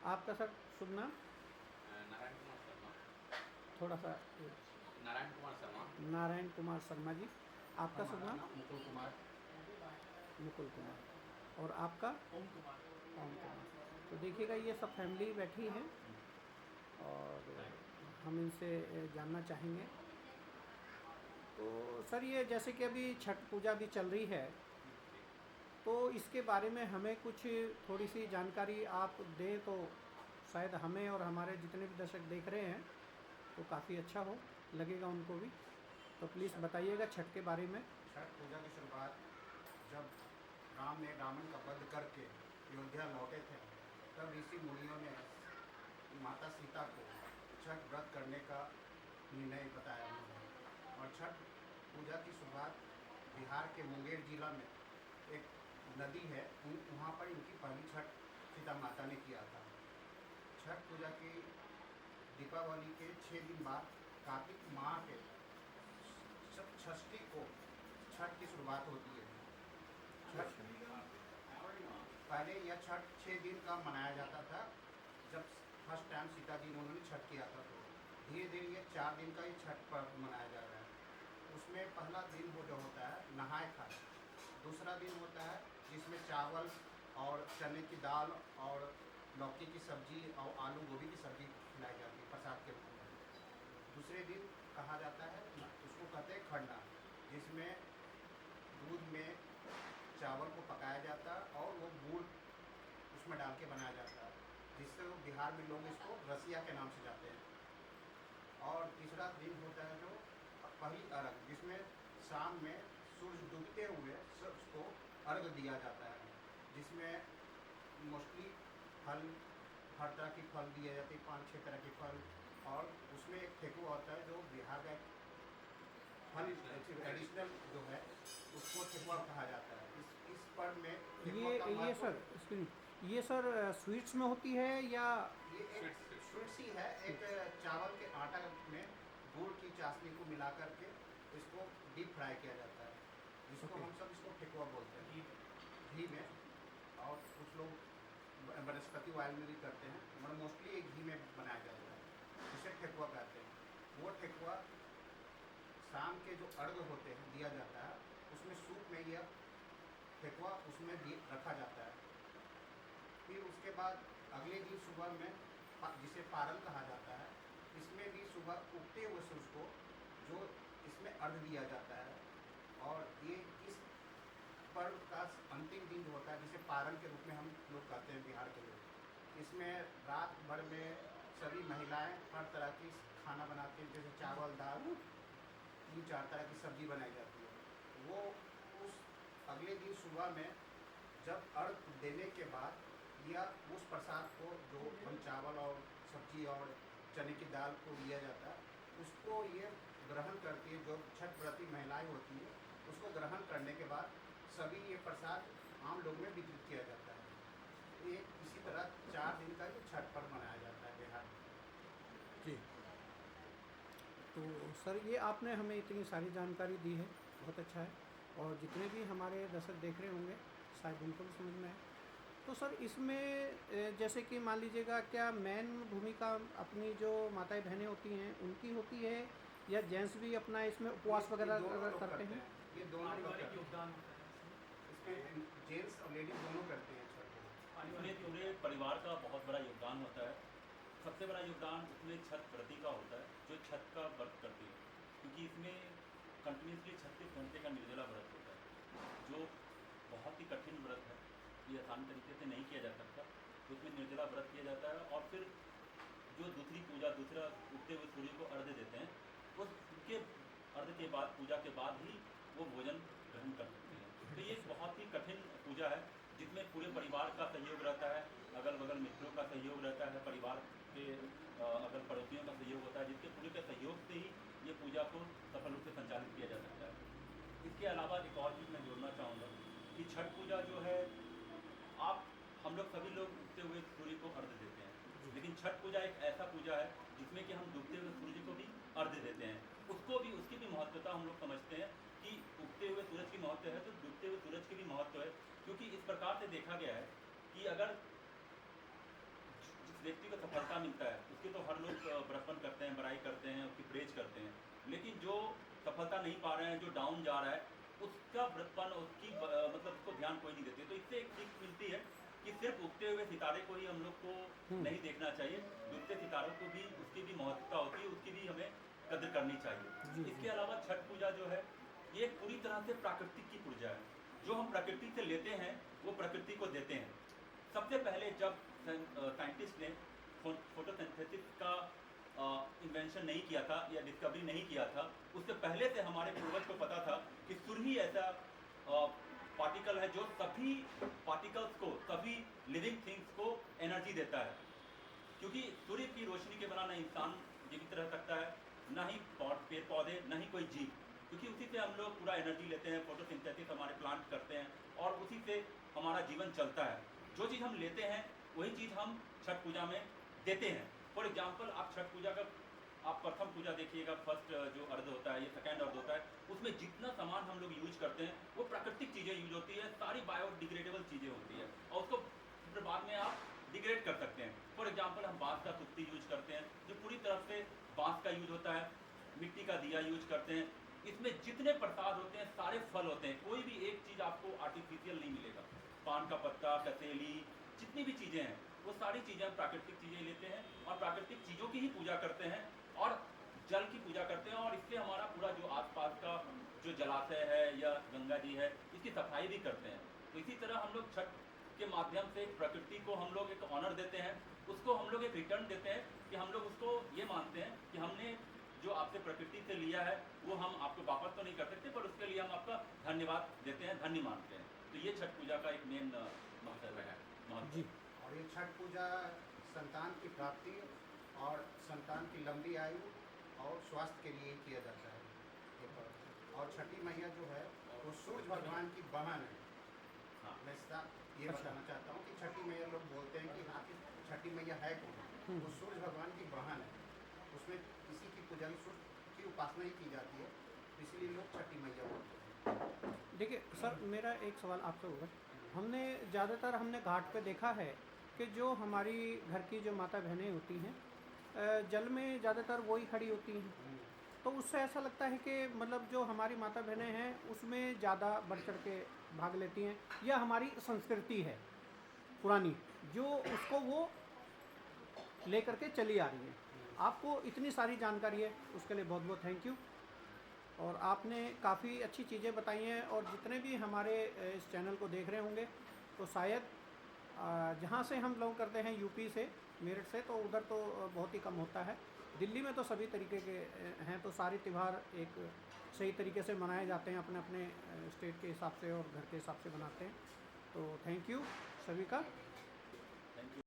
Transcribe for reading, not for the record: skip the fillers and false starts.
आपका सर शुभ नाम? नारायण कुमार शर्मा। थोड़ा सा। नारायण कुमार शर्मा। नारायण कुमार शर्मा जी। आपका शुभ हमारा नाम? नाम मुकुल कुमार। मुकुल कुमार। और आपका? ओम कुमार। ओम कुमार। तो देखिएगा ये सब फैमिली बैठी है और हम इनसे जानना चाहेंगे। तो सर ये जैसे कि अभी छठ पूजा भी चल रही है, तो इसके बारे में हमें कुछ थोड़ी सी जानकारी आप दें तो शायद हमें और हमारे जितने भी दर्शक देख रहे हैं तो काफ़ी अच्छा हो लगेगा उनको भी। तो प्लीज़ बताइएगा छठ के बारे में। छठ पूजा की शुरुआत जब राम ने रावण का वध करके अयोध्या लौटे थे, तब ऋषि मुनियों ने माता सीता को छठ व्रत करने का निर्णय बताया उन्होंने। और छठ पूजा की शुरुआत बिहार के मुंगेर जिला में एक नदी है, वहाँ पर इनकी पहली छठ सीता माता ने किया था। छठ पूजा की दीपावली के 6 दिन बाद कार्तिक माह के षष्ठी को छठ की शुरुआत होती है। छठ पहले यह छठ 6 दिन का मनाया जाता था। जब फर्स्ट टाइम सीता जी ने उन्होंने छठ किया था, तो धीरे धीरे ये 4 दिन का ही छठ पर्व मनाया जा रहा है। उसमें पहला दिन वो जो होता है नहाए खाए, दूसरा दिन होता है जिसमें चावल और चने की दाल और लौकी की सब्जी और आलू गोभी की सब्जी खिलाई जाती है प्रसाद के रूप में। दूसरे दिन कहा जाता है, उसको कहते हैं खरना, जिसमें दूध में चावल को पकाया जाता है और वो गुड़ उसमें डाल के बनाया जाता है, जिससे वो बिहार में लोग इसको रसिया के नाम से जाते हैं। और तीसरा दिन होता है जो पहली अर्घ, जिसमें शाम में सूर्य डूबते हुए उसको अर्घ दिया जाता है, जिसमें मोस्टली फल, हर तरह की फल दिए जाते हैं, 5-6 तरह के फल। और उसमें एक ठेकुआ होता है जो बिहार का फल एडिशनल जो है, उसको ठेकुआ कहा जाता है। इस पर्व में ठेकुआ का ये महत्व, सर इसकी ये सर स्वीट्स में होती है या? ये एक स्वीट्स ही है। एक चावल के आटा में गुड़ की चाशनी को मिला करके इसको डीप फ्राई किया जाता है, जिसको हम सब इसको ठेकुआ बोलते हैं, घी में। और कुछ लोग वनस्पति ऑयल में भी करते हैं, मगर मोस्टली एक घी में बनाया जाता है, जिसे ठेकुआ कहते हैं। वो ठेकुआ शाम के जो अर्घ होते हैं दिया जाता है, उसमें सूप में यह ठेकुआ उसमें रखा जाता है। फिर उसके बाद अगले दिन सुबह में जिसे पारन कहा जाता है, इसमें भी सुबह उगते हुए सूरज को जो इसमें अर्घ दिया जाता है। और ये इस पर्व का अंतिम दिन जो होता है, जिसे पारन के रूप में हम लोग कहते हैं बिहार के लोग, इसमें रात भर में सभी महिलाएं हर तरह की खाना बनाती हैं, जैसे चावल दाल 3-4 तरह की सब्जी बनाई जाती है। वो उस अगले दिन सुबह में जब अर्घ देने के बाद या उस प्रसाद को जो हम चावल और सब्जी और चने की दाल को दिया जाता है, उसको ये ग्रहण करती है, जो छठ व्रती महिलाएं होती हैं, उसको ग्रहण करने के बाद सभी ये प्रसाद आम लोग में वितरित किया जाता है। ये इसी तरह 4 दिन का ये छठ पर्व मनाया जाता है बिहार में। जी। तो सर ये आपने हमें इतनी सारी जानकारी दी है, बहुत अच्छा है। और जितने भी हमारे दर्शक देख रहे होंगे शायद उनको भी समझ में आए। तो सर इसमें जैसे कि मान लीजिएगा, क्या मेन भूमिका अपनी जो माताएं बहनें होती हैं उनकी होती है, या जेंट्स भी अपना इसमें उपवास वगैरह करते हैं? ये दोनों लोग योगदान इसमें जेंट्स और लेडीज दोनों करते हैं छठ को। इसमें पूरे परिवार का बहुत बड़ा योगदान होता है। सबसे बड़ा योगदान उसमें छठ व्रती का होता है, जो छठ का व्रत करती है, क्योंकि इसमें कंटिन्यूसली 36 घंटे का निर्जला व्रत होता है, जो बहुत ही कठिन व्रत है। ये आसान तरीके से नहीं किया जा सकता, तो उसमें निर्जला व्रत किया जाता है। और फिर जो दूसरी पूजा, दूसरा उगते हुए सूर्य को अर्घ्य देते हैं, उसके अर्घ्य के बाद, पूजा के बाद ही वो भोजन ग्रहण कर सकते हैं। तो ये बहुत ही कठिन पूजा है, जिसमें पूरे परिवार का सहयोग रहता है, अगल बगल मित्रों का सहयोग रहता है, परिवार के अगल पड़ोसियों का सहयोग होता है, जिसके पूरे के सहयोग से ही ये पूजा को सफल रूप से संचालित किया जा सकता है। इसके अलावा एक और चीज़ मैं जोड़ना चाहूँगा कि छठ पूजा जो है, हम लोग सभी लोग उगते हुए सूर्य को अर्घ्य देते हैं, लेकिन छठ पूजा एक ऐसा पूजा है जिसमें कि हम डूबते हुए सूर्य को भी अर्घ्य देते हैं। उसकी भी महत्वता हम लोग समझते हैं कि उगते हुए सूरज की महत्व है, तो डूबते हुए सूरज की भी महत्व है। क्योंकि इस प्रकार से देखा गया है कि अगर जिस व्यक्ति को सफलता मिलता है उसके तो हर लोग बड़प्पन करते हैं, बड़ाई करते हैं, उसकी प्रेज करते हैं, लेकिन जो सफलता नहीं पा रहे हैं, जो डाउन जा रहा है, उसका बड़प्पन, उसकी मतलब उसको ध्यान कोई नहीं देते। तो इससे एक सीख मिलती है कि सिर्फ उगते हुए सितारे को ही हम लोग को नहीं देखना चाहिए, डूबते सितारों को भी, उसकी भी महत्वता होती है, उसकी भी हमें कद्र करनी चाहिए। इसके अलावा छठ पूजा जो है ये पूरी तरह से प्राकृतिक की पूजा है। जो हम प्रकृति से लेते हैं वो प्रकृति को देते हैं। सबसे पहले जब साइंटिस्ट ने फोटोसिंथेसिस का इन्वेंशन नहीं किया था या डिस्कवरी नहीं किया था, उससे पहले से हमारे पूर्वज को पता था कि सूर्य ही ऐसा पार्टिकल है जो सभी पार्टिकल्स को, सभी लिविंग थिंग्स को एनर्जी देता है। क्योंकि सूर्य की रोशनी के बिना ना इंसान जीवित रह सकता है, ना ही पेड़ पौधे, ना ही कोई जीव, क्योंकि उसी से हम लोग पूरा एनर्जी लेते हैं, फोटोसिंथेसिस हमारे प्लांट करते हैं और उसी से हमारा जीवन चलता है। जो चीज़ हम लेते हैं वही चीज़ हम छठ पूजा में देते हैं। फॉर एग्जाम्पल, आप छठ पूजा का आप प्रथम पूजा देखिएगा, फर्स्ट जो अर्ध होता है, ये सेकेंड अर्ध होता है, उसमें जितना सामान हम लोग यूज करते हैं वो प्राकृतिक चीज़ें यूज होती है, सारी बायोडिग्रेडेबल चीज़ें होती है और उसको फिर बाद में आप डिग्रेड कर सकते हैं। फॉर एग्जाम्पल, हम बाँस का सुत्ती यूज करते हैं जो पूरी तरफ से बाँस का यूज होता है, मिट्टी का दिया यूज करते हैं। इसमें जितने प्रसाद होते हैं सारे फल होते हैं, कोई भी एक चीज़ आपको आर्टिफिशियल नहीं मिलेगा। पान का पत्ता, कसेली, जितनी भी चीज़ें हैं वो सारी चीज़ें हम प्राकृतिक चीज़ें लेते हैं और प्राकृतिक चीज़ों की ही पूजा करते हैं और जल की पूजा करते हैं। और इससे हमारा पूरा जो आसपास का जो जलाशय है या गंगा जी है, इसकी सफाई भी करते हैं। तो इसी तरह हम लोग छठ के माध्यम से प्रकृति को हम लोग एक ऑनर देते हैं, उसको हम लोग एक रिटर्न देते हैं कि हम लोग उसको ये मानते हैं कि हमने जो आपसे प्रकृति से लिया है वो हम आपको वापस तो नहीं कर सकते, पर उसके लिए हम आपका धन्यवाद देते हैं, धन्य मानते हैं। तो ये छठ पूजा का एक मेन महत्व है। जी। और ये छठ पूजा संतान की प्राप्ति और संतान की लंबी आयु और स्वास्थ्य के लिए किया जाता है ये पर्व। और छठी मैया जो है वो सूर्य भगवान की बहन है। हाँ। मैं ये बताना चाहता हूँ कि छठी मैया, लोग बोलते हैं कि हाँ कि छठी मैया है कौन, वो सूर्य भगवान की बहन है। उसमें इसी की पूजा, सूर्य की उपासना ही की जाती है, इसलिए लोग छठी मैया बोलते हैं। देखिए सर, मेरा एक सवाल आपसे होगा। हमने ज़्यादातर घाट पे देखा है कि जो हमारी घर की जो माता बहनें होती हैं जल में ज़्यादातर वही खड़ी होती हैं, तो उससे ऐसा लगता है कि मतलब जो हमारी माता बहनें हैं उसमें ज़्यादा बढ़ चढ़ के भाग लेती हैं, या हमारी संस्कृति है पुरानी जो उसको वो लेकर के चली आ रही है। आपको इतनी सारी जानकारी है उसके लिए बहुत बहुत थैंक यू। और आपने काफ़ी अच्छी चीज़ें बताई हैं, और जितने भी हमारे इस चैनल को देख रहे होंगे तो शायद जहाँ से हम लोग करते हैं यूपी से, मेरठ से, तो उधर तो बहुत ही कम होता है। दिल्ली में तो सभी तरीके के हैं, तो सारे त्यौहार एक सही तरीके से मनाए जाते हैं, अपने अपने स्टेट के हिसाब से और घर के हिसाब से बनाते हैं। तो थैंक यू सभी का।